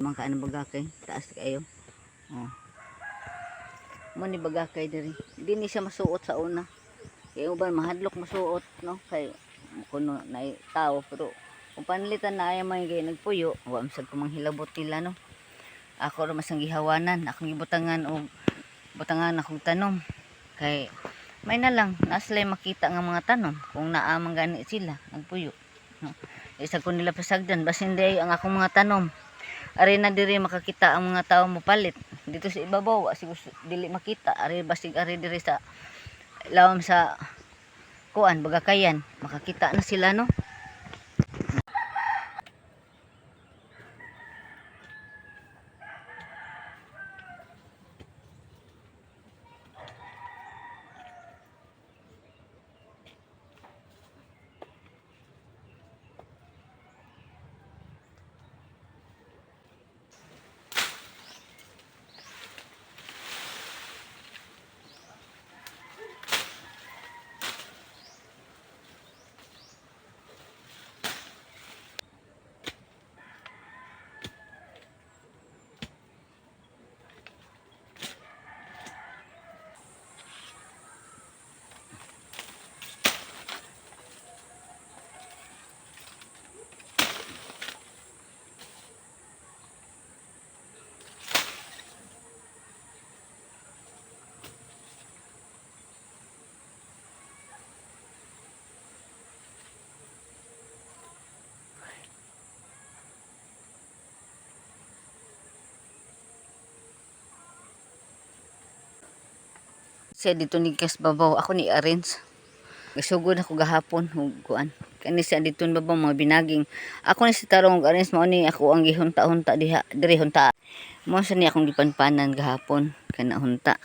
Mga kaano bagakay, taas kayo. Oh. Mo ni bagakay diri. Di ni siya masuot sa una. Kaya uban mahadlok masuot, no? Kay kuno na tao pero kung panlitan na ay may nagpuyo, wa masag ko manghilabot nila, no? Ako ra masang gihawanan, akong gibutangan og butangan akong tanom. Kay may na lang naslay makita nga mga tanom kung naa man gani sila nagpuyo, no? Isa ko nila pasagdan basin day ang akong mga tanom. Ari na diri makakita ang mga tao mo palit. Dito sa ibabaw, siguro dili makita. Ari basig ari diri sa lawom sa kuan, bagakayan. Makakita na sila, no? Siya dito ni kas babaw, ako ni arrange. Gasugod ako gahapon ug kuan. Kani siya dito babaw mga binaging. Ako ni si tarong arrange mao ni ako ang gihunta-hunta diha, diri hunta. Mo sa ni akong gipanpanan gahapon kana hunta.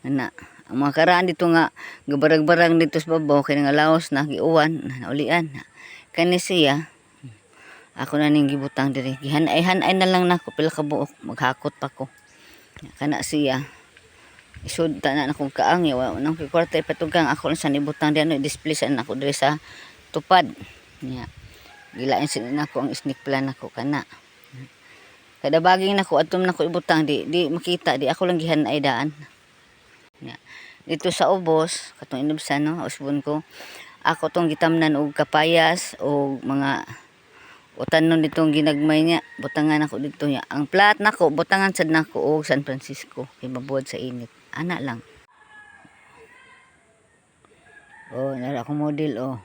Ana, ang mga karaan dito nga gabarag-barang dito sa babaw kay nga laos na giuwan, naulian. Kani siya ako na ning gibutang diri. Gihanay-hanay na lang nako pila ka buok maghakot pa ko. Kana siya isud ta na akong kaangyo wa nang kwarta ipatugang ako sa nibutang diyan display sa ako diri sa tupad niya gilain sila nako ang sneak plan nako kana kada baging nako atom nako ibutang di makita di ako lang gihanay daan niya dito sa ubos katong inubsan no usbon ko ako tong gitamnan og kapayas o mga utanon ditong ginagmay niya butangan ako dito niya ang plat nako butangan sad nako og San Francisco kay mabuod sa init ana lang. Oh, nara akong model oh.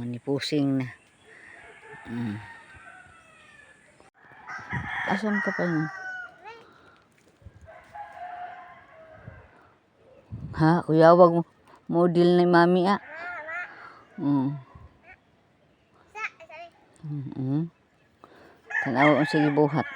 Ni pusing na. Asan ka pa yun? Ha, kuyawag mo. Model ni mami ah. Tanaw ang sige buhat.